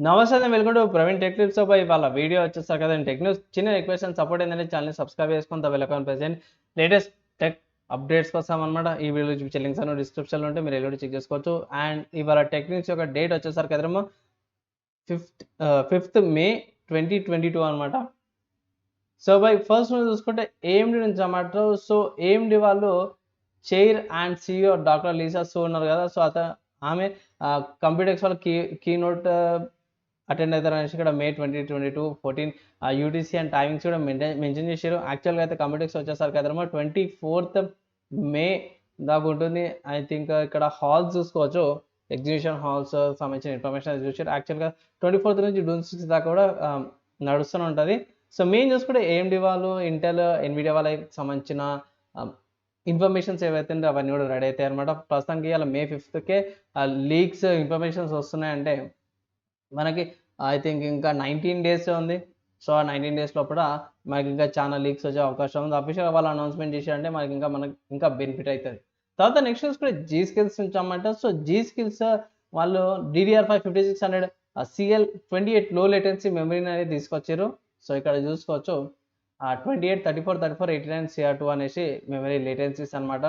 నమస్తే అండి, welcome to Praveen tech tips. వాళ్ళ వీడియో వచ్చేస్తారు కదండి. టెక్ న్యూస్ చిన్న రిక్వెస్ట్ అండ్ సపోర్ట్ ఏంటంటే ఛానల్ని సబ్స్క్రైబ్ చేసుకుని welcome present latest tech updates కోసం అనమాట. ఈ వీడియో చూపించే లింక్స్ అన్ని డిస్క్రిప్షన్లో ఉంటే మీరు ఎల్లుండి చెక్ చేసుకోవచ్చు. అండ్ ఇవాళ టెక్ న్యూస్ యొక్క డేట్ వచ్చేసరికి కదరేమో 5th May 2022 అనమాట. సో ఫస్ట్ నుంచి చూసుకుంటే ఏఎండి నుంచి అన్నమాట. సో ఏఎండి వాళ్ళు chair and CEO doctor Lisa so ఉన్నారు కదా. సో ఆమె కంప్యూటర్ ఎక్స్ వాళ్ళ కీ నోట్ అటెండ్ అవుతారు అనేసి ఇక్కడ May 2022 14 యూటీసీ అండ్ టైమింగ్స్ కూడా మెన్షన్ చేశారు. యాక్చువల్గా అయితే కంప్యూటర్స్ వచ్చేసరికి కదమ్మా 24th May దాకా ఉంటుంది. ఐ థింక్ ఇక్కడ హాల్స్ చూసుకోవచ్చు, ఎగ్జిబిషన్ హాల్స్ సంబంధించిన ఇన్ఫర్మేషన్ చూసారు. యాక్చువల్గా 24th నుంచి June 6 దాకా కూడా నడుస్తూనే ఉంటుంది. సో మెయిన్ చూసుకుంటే ఏఎండి వాళ్ళు, ఇంటెల్, ఎన్విడియా వాళ్ళకి సంబంధించిన ఇన్ఫర్మేషన్స్ ఏవైతే ఉంటే అవన్నీ కూడా రెడీ అవుతాయి అనమాట. ప్రస్తుతానికి ఇలా May 5th లీక్స్ ఇన్ఫర్మేషన్స్ వస్తున్నాయంటే మనకి ఐ థింక్ ఇంకా 19 డేస్ ఉంది. సో ఆ 19 డేస్ లోపల మనకి ఇంకా చాలా లీక్స్ వచ్చే అవకాశం ఉంది. అఫీషియల్గా వాళ్ళు అనౌన్స్మెంట్ చేశారంటే మనకి ఇంకా బెనిఫిట్ అవుతుంది. తర్వాత నెక్స్ట్ చూసుకుంటే జీ స్కిల్స్ నుంచి అన్నమాట. సో జీ స్కిల్స్ వాళ్ళు DDR5 5600 CL28 లో లేటెన్సీ మెమరీని అనేది తీసుకొచ్చారు. సో ఇక్కడ చూసుకోవచ్చు 28 34 34 89 CR2 అనేసి మెమరీ లేటెన్సీస్ అనమాట.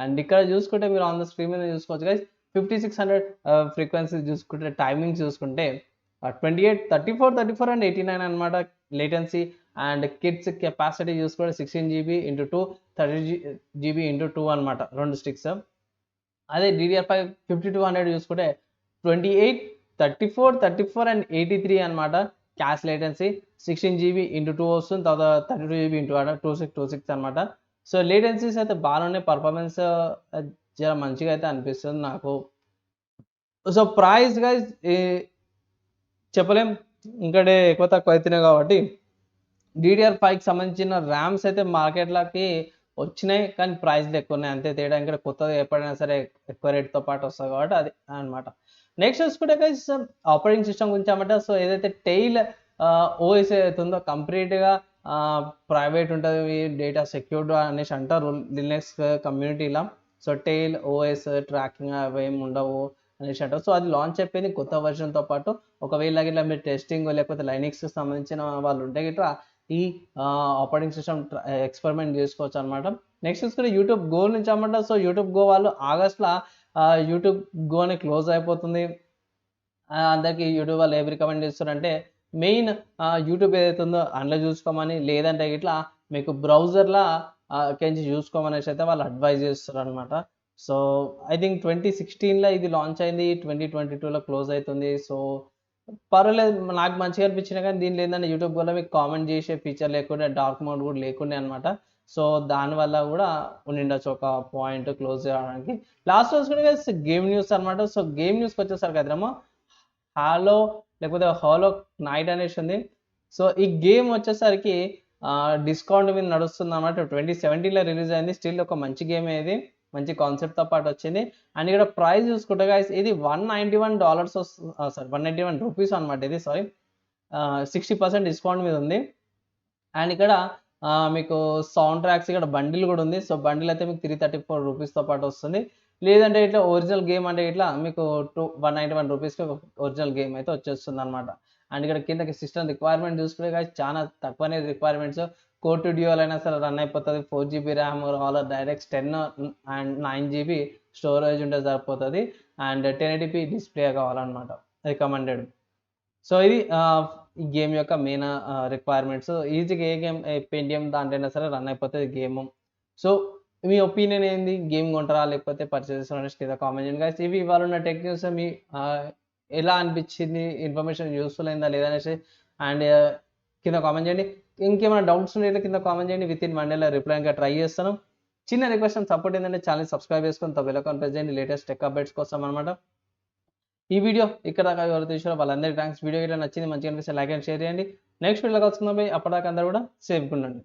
అండ్ ఇక్కడ చూసుకుంటే మీరు ఆన్ ద స్క్రీన్ మీద చూసుకోవచ్చు గైస్. 5600 ఫ్రీక్వెన్సీ చూసుకుంటే టైమింగ్ చూసుకుంటే 28 34 34 అండ్ 89 అనమాట లేటెన్సీ. అండ్ కిడ్స్ కెపాసిటీ చూసుకుంటే 16 GB × 2 30 GB × 2 అనమాట, 2 స్టిక్స్. అదే DDR5 5200 చూసుకుంటే 28 34 34 అండ్ 83 అనమాట క్యాష్ లేటెన్సీ. 16 GB × 2 వస్తుంది, తర్వాత 32 GB × 2626 అనమాట. సో లేటెన్సీస్ అయితే బాగానే, పర్ఫార్మెన్స్ చాలా మంచిగా అయితే అనిపిస్తుంది నాకు. సో ప్రైస్ గైస్ చెప్పలేం, ఇంకటే ఎక్కువ తక్కువ అవుతున్నాయి కాబట్టి. DDR5కి సంబంధించిన ర్యామ్స్ అయితే మార్కెట్లోకి వచ్చినాయి, కానీ ప్రైస్లు ఎక్కువ ఉన్నాయి, అంతే తేడా. ఇంకా కొత్తగా ఎప్పుడైనా సరే ఎక్కువ రేట్తో పాటు వస్తుంది కాబట్టి అది అనమాట. నెక్స్ట్ చూసుకుంటే గైస్ ఆపరేటింగ్ సిస్టమ్ గురించి అనమాట. సో ఏదైతే టెయిల్ ఓఎస్ ఏదైతే ఉందో కంప్లీట్గా ప్రైవేట్ ఉంటుంది, డేటా సెక్యూర్డ్ అనేసి అంటారు లినక్స్ కమ్యూనిటీలో. సో టెయిల్ ఓఎస్ ట్రాకింగ్ అవేమి ఉండవు అనేసి అంటారు. సో అది లాంచ్ అయిపోయింది కొత్త వర్షన్తో పాటు. ఒకవేళ ఇట్లా మీరు టెస్టింగ్ లేకపోతే లైనిక్స్ సంబంధించిన వాళ్ళు ఉంటే గిట్లా ఈ ఆపరేటింగ్ సిస్టమ్ ఎక్స్పెరిమెంట్ చేసుకోవచ్చు అనమాట. నెక్స్ట్ చూసుకుంటే యూట్యూబ్ గో నుంచి అనమాట. సో యూట్యూబ్ గో వాళ్ళు ఆగస్ట్లో యూట్యూబ్ గోని క్లోజ్ అయిపోతుంది. అందరికీ యూట్యూబ్ వాళ్ళు ఏం రికమెండ్ చేస్తారంటే మెయిన్ యూట్యూబ్ ఏదైతే ఉందో అందులో చూసుకోమని, లేదంటే ఇట్లా మీకు బ్రౌజర్లో కించి చూసుకోమనేసి అయితే వాళ్ళు అడ్వైజ్ చేస్తారు అనమాట. సో ఐ థింక్ 2016లో ఇది లాంచ్ అయింది, 2022లో క్లోజ్ అవుతుంది. సో పర్వాలేదు, నాకు మంచిగా అనిపించిన, కానీ దీనిలో ఏంటంటే యూట్యూబ్ వల్ల మీకు కామెంట్ చేసే ఫీచర్ లేకుండా, డార్క్ మోడ్ కూడా లేకుండా అనమాట. సో దానివల్ల కూడా ఉండిండొచ్చు ఒక పాయింట్ క్లోజ్ చేయడానికి. లాస్ట్ రోజు కూడా గేమ్ న్యూస్ అనమాట. సో గేమ్ న్యూస్కి వచ్చేసరికి కదమ్మా హాలో లేకపోతే హాలో నైట్ అనేసి ఉంది. సో ఈ గేమ్ వచ్చేసరికి డిస్కౌంట్ మీద నడుస్తుంది అనమాట. 2017లో రిలీజ్ అయింది. స్టిల్ ఒక మంచి గేమ్, ఇది మంచి కాన్సెప్ట్తో పాటు వచ్చింది. అండ్ ఇక్కడ ప్రైస్ చూసుకుంటే గైస్ ఇది $191 సారీ $191 అనమాట. ఇది 60% డిస్కౌంట్ మీద ఉంది. అండ్ ఇక్కడ మీకు సౌండ్ ట్రాక్స్ ఇక్కడ బండిల్ కూడా ఉంది. సో బండిల్ అయితే మీకు $334 పాటు వస్తుంది. లేదంటే ఇట్లా ఒరిజినల్ గేమ్ అంటే ఇట్లా మీకు $191 ఒరిజినల్ గేమ్ అయితే వచ్చేస్తుంది అనమాట. అండ్ ఇక్కడ కిందకి సిస్టమ్ రిక్వైర్మెంట్ చూసుకుంటే కానీ చాలా తక్కువనే రిక్వైర్మెంట్స్. కోర్ టు డ్యూయల్ అయినా సరే రన్ అయిపోతుంది. 4 GB RAM all direct 10 and 9 GB storage ఉంటే సరిపోతుంది. అండ్ 1080p డిస్ప్లే కావాలన్నమాట రికమెండెడ్. సో ఇది ఈ గేమ్ యొక్క మెయిన్ రిక్వైర్మెంట్స్. ఈజీగా ఏ గేమ్ పెంటియం దాంట్లో సరే రన్ అయిపోతుంది గేమ్. సో మీ ఒపీనియన్ ఏంది, గేమ్ కొంటారా లేకపోతే పర్చేస్ చేస్తారా కింద కామెంట్ చేయండి గైస్. ఇవి ఇవాళ ఉన్న టెక్ న్యూస్. మీ ఎలా అనిపించింది, ఇన్ఫర్మేషన్ యూస్ఫుల్ అయిందా లేదనేసి అండ్ కింద కామెంట్ చేయండి. ఇంకేమైనా డౌట్స్ ఉంటే కింద కామెంట్ చేయండి. విత్ ఇన్ 1 డేలో రిప్లై ఇంకా ట్రై చేస్తాను. చిన్న రిక్వెస్ట్ అండ్ సపోర్ట్ ఏంటంటే ఛానల్ సబ్స్క్రైబ్ చేసుకొని బెల్ ఐకాన్ ప్రెస్ చేయండి లేటెస్ట్ టెక్ అప్డేట్స్ కోసం అనమాట. ఈ వీడియో ఇక్కడ దాకా ఎవరు చూసారో వాళ్ళందరికీ థ్యాంక్స్. వీడియో ఇట్లా నచ్చింది, మంచిగా అనిపిస్తే లైక్ అండ్ షేర్ చేయండి. నెక్స్ట్ వీడియోలో కలుసుకుందాం. అప్పటిదాకా అందరూ కూడా సేఫ్గా ఉండండి.